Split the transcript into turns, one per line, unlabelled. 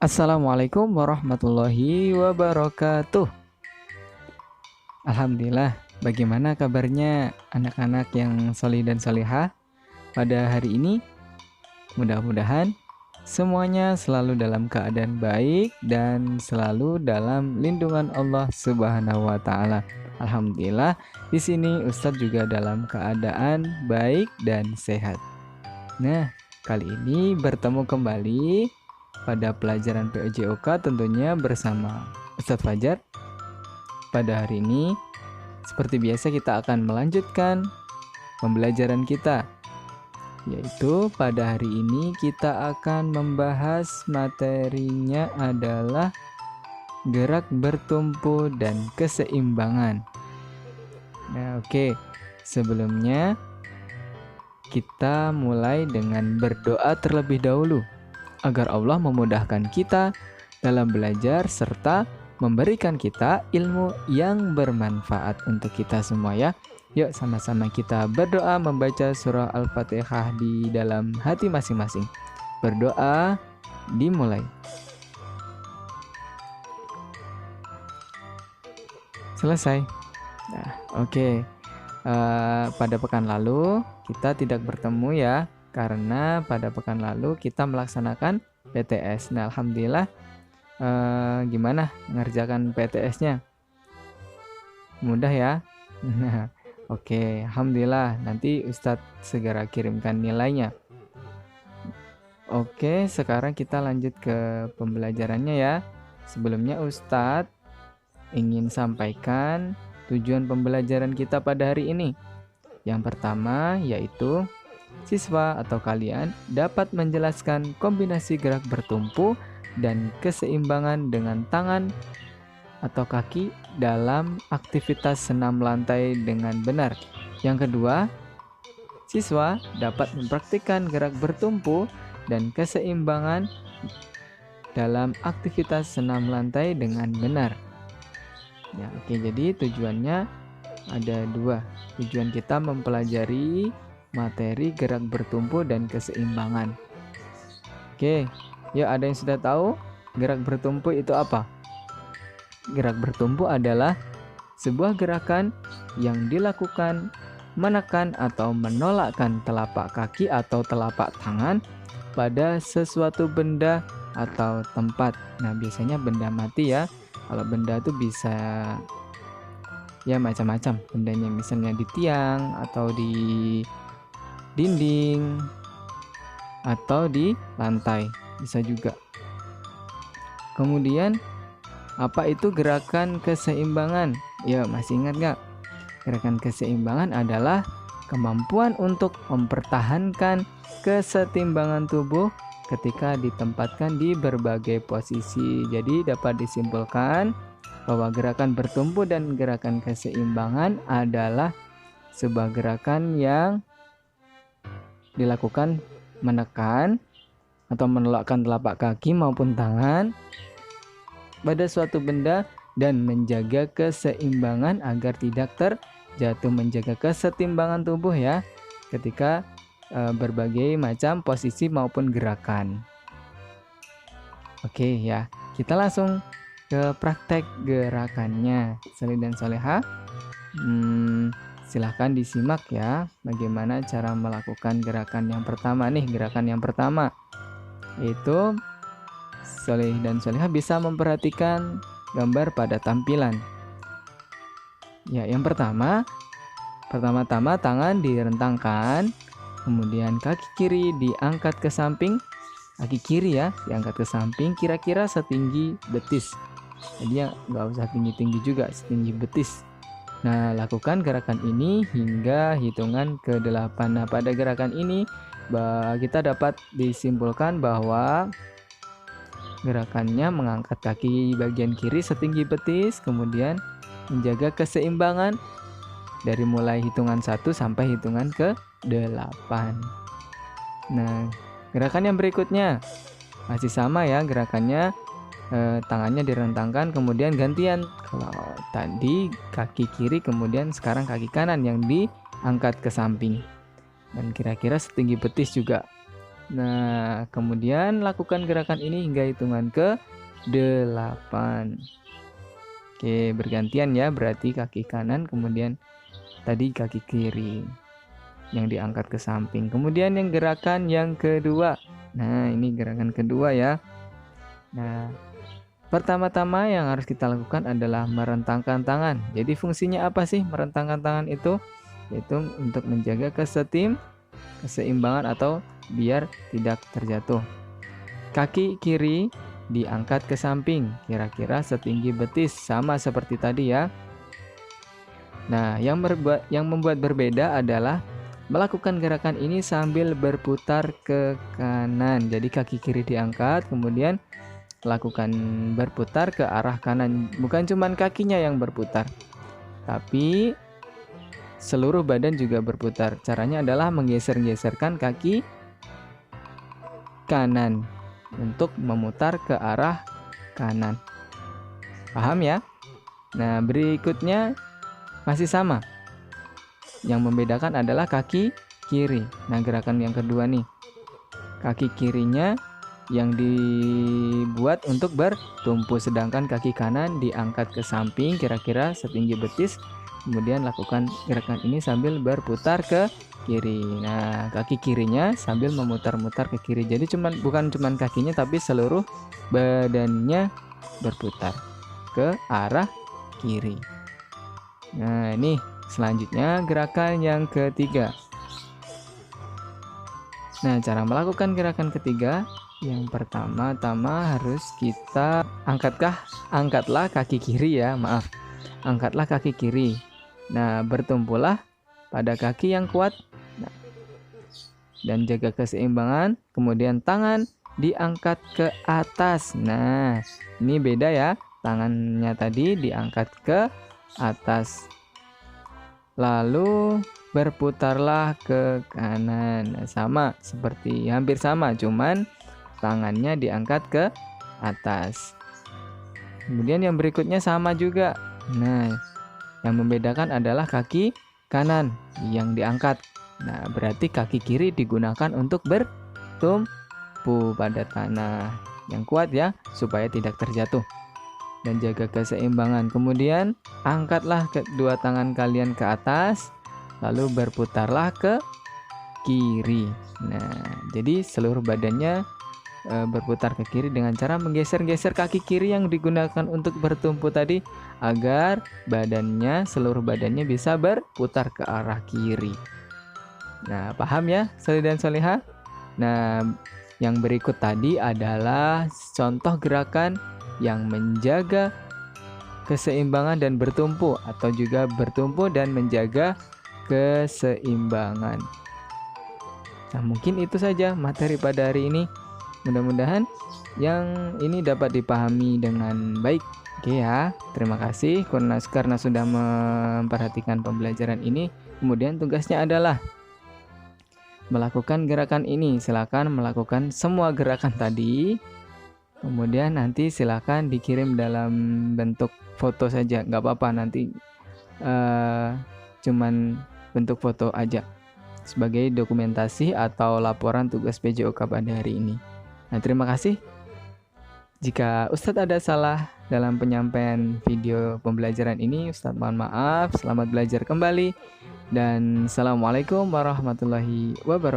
Assalamualaikum warahmatullahi wabarakatuh. Alhamdulillah, bagaimana kabarnya anak-anak yang solih dan solihah pada hari ini? Mudah-mudahan semuanya selalu dalam keadaan baik dan selalu dalam lindungan Allah Subhanahu wa taala. Alhamdulillah, di sini Ustadz juga dalam keadaan baik dan sehat. Nah, kali ini bertemu kembali pada pelajaran POJOK tentunya bersama Ustadz Fajar. Pada hari ini, seperti biasa kita akan melanjutkan pembelajaran kita, yaitu pada hari ini kita akan membahas materinya adalah gerak bertumpu dan keseimbangan. Nah, oke. Sebelumnya kita mulai dengan berdoa terlebih dahulu agar Allah memudahkan kita dalam belajar serta memberikan kita ilmu yang bermanfaat untuk kita semua ya. Yuk sama-sama kita berdoa membaca surah Al-Fatihah di dalam hati masing-masing. Berdoa dimulai. Selesai. Nah, oke. Pada pekan lalu kita tidak bertemu ya, karena pada pekan lalu kita melaksanakan PTS. Nah, alhamdulillah. Gimana mengerjakan PTS-nya? Mudah ya? Nah, oke, alhamdulillah. Nanti Ustadz segera kirimkan nilainya. Oke, sekarang kita lanjut ke pembelajarannya ya. Sebelumnya Ustadz ingin sampaikan tujuan pembelajaran kita pada hari ini. Yang pertama yaitu siswa atau kalian dapat menjelaskan kombinasi gerak bertumpu dan keseimbangan dengan tangan atau kaki dalam aktivitas senam lantai dengan benar. Yang kedua, siswa dapat mempraktikkan gerak bertumpu dan keseimbangan dalam aktivitas senam lantai dengan benar. Ya, oke, jadi tujuannya ada dua. Tujuan kita mempelajari materi gerak bertumpu dan keseimbangan. Oke. Ya, ada yang sudah tahu gerak bertumpu itu apa? Gerak bertumpu adalah sebuah gerakan yang dilakukan menekan atau menolakkan telapak kaki atau telapak tangan pada sesuatu benda atau tempat. Nah, biasanya benda mati ya. Kalau benda itu bisa ya macam-macam. Bendanya misalnya di tiang atau di dinding atau di lantai. Bisa juga. Kemudian apa itu gerakan keseimbangan? Ya, masih ingat nggak? Gerakan keseimbangan adalah kemampuan untuk mempertahankan kesetimbangan tubuh ketika ditempatkan di berbagai posisi. Jadi dapat disimpulkan bahwa gerakan bertumpu dan gerakan keseimbangan adalah sebuah gerakan yang dilakukan menekan atau menolakkan telapak kaki maupun tangan pada suatu benda dan menjaga keseimbangan agar tidak terjatuh, menjaga kesetimbangan tubuh ya ketika berbagai macam posisi maupun gerakan. Oke ya, kita langsung ke praktek gerakannya. Solih dan soleha, silahkan disimak ya bagaimana cara melakukan gerakan yang pertama nih. Gerakan yang pertama yaitu soleh dan soleha bisa memperhatikan gambar pada tampilan. Ya, yang pertama-tama tangan direntangkan, kemudian kaki kiri diangkat ke samping. Kaki kiri ya diangkat ke samping kira-kira setinggi betis. Jadi ya nggak usah tinggi-tinggi juga, setinggi betis. Nah, lakukan gerakan ini hingga hitungan ke-8. Nah, pada gerakan ini kita dapat disimpulkan bahwa gerakannya mengangkat kaki bagian kiri setinggi betis, kemudian menjaga keseimbangan dari mulai hitungan 1 sampai hitungan ke-8. Nah, gerakan yang berikutnya masih sama ya gerakannya. Tangannya direntangkan, kemudian gantian. Kalau tadi kaki kiri, kemudian sekarang kaki kanan yang diangkat ke samping dan kira-kira setinggi betis juga. Nah, kemudian lakukan gerakan ini hingga hitungan ke-8. Oke, bergantian ya, berarti kaki kanan, kemudian tadi kaki kiri yang diangkat ke samping. Kemudian yang gerakan yang kedua. Nah, ini gerakan kedua ya. Nah, pertama-tama yang harus kita lakukan adalah merentangkan tangan. Jadi fungsinya apa sih merentangkan tangan itu? Yaitu untuk menjaga keseimbangan atau biar tidak terjatuh. Kaki kiri diangkat ke samping, kira-kira setinggi betis, sama seperti tadi ya. Nah, yang membuat berbeda adalah melakukan gerakan ini sambil berputar ke kanan. Jadi kaki kiri diangkat, kemudian lakukan berputar ke arah kanan. Bukan cuma kakinya yang berputar, tapi seluruh badan juga berputar. Caranya adalah menggeser-geserkan kaki kanan untuk memutar ke arah kanan. Paham ya? Nah, berikutnya masih sama. Yang membedakan adalah kaki kiri. Nah, gerakan yang kedua nih. Kaki kirinya yang dibuat untuk bertumpu, sedangkan kaki kanan diangkat ke samping kira-kira setinggi betis. Kemudian lakukan gerakan ini sambil berputar ke kiri. Nah, kaki kirinya sambil memutar-mutar ke kiri. Jadi bukan cuman kakinya, tapi seluruh badannya berputar ke arah kiri. Nah, ini selanjutnya gerakan yang ketiga. Nah, cara melakukan gerakan ketiga, yang pertama-tama harus kita angkatlah kaki kiri ya, maaf. Angkatlah kaki kiri. Nah, bertumpulah pada kaki yang kuat. Nah, dan jaga keseimbangan. Kemudian tangan diangkat ke atas. Nah, ini beda ya. Tangannya tadi diangkat ke atas. Lalu berputarlah ke kanan. Nah, sama seperti hampir sama, cuman tangannya diangkat ke atas. Kemudian yang berikutnya sama juga. Nah, yang membedakan adalah kaki kanan yang diangkat. Nah, berarti kaki kiri digunakan untuk bertumpu pada tanah yang kuat ya, supaya tidak terjatuh. Dan jaga keseimbangan. Kemudian angkatlah kedua tangan kalian ke atas, lalu berputarlah ke kiri. Nah, jadi seluruh badannya berputar ke kiri dengan cara menggeser-geser kaki kiri yang digunakan untuk bertumpu tadi, agar seluruh badannya bisa berputar ke arah kiri. Nah, paham ya, Sholih dan Sholihah? Nah, yang berikut tadi adalah contoh gerakan yang menjaga keseimbangan dan bertumpu, atau juga bertumpu dan menjaga keseimbangan. Nah, mungkin itu saja materi pada hari ini. Mudah-mudahan yang ini dapat dipahami dengan baik. Oke ya, terima kasih karena sudah memperhatikan pembelajaran ini. Kemudian tugasnya adalah melakukan gerakan ini. Silakan melakukan semua gerakan tadi. Kemudian nanti silakan dikirim dalam bentuk foto saja, nggak apa-apa, nanti cuman bentuk foto aja sebagai dokumentasi atau laporan tugas PJOK pada hari ini. Nah, terima kasih. Jika Ustadz ada salah dalam penyampaian video pembelajaran ini, Ustadz mohon maaf. Selamat belajar kembali, dan Assalamualaikum warahmatullahi wabarakatuh.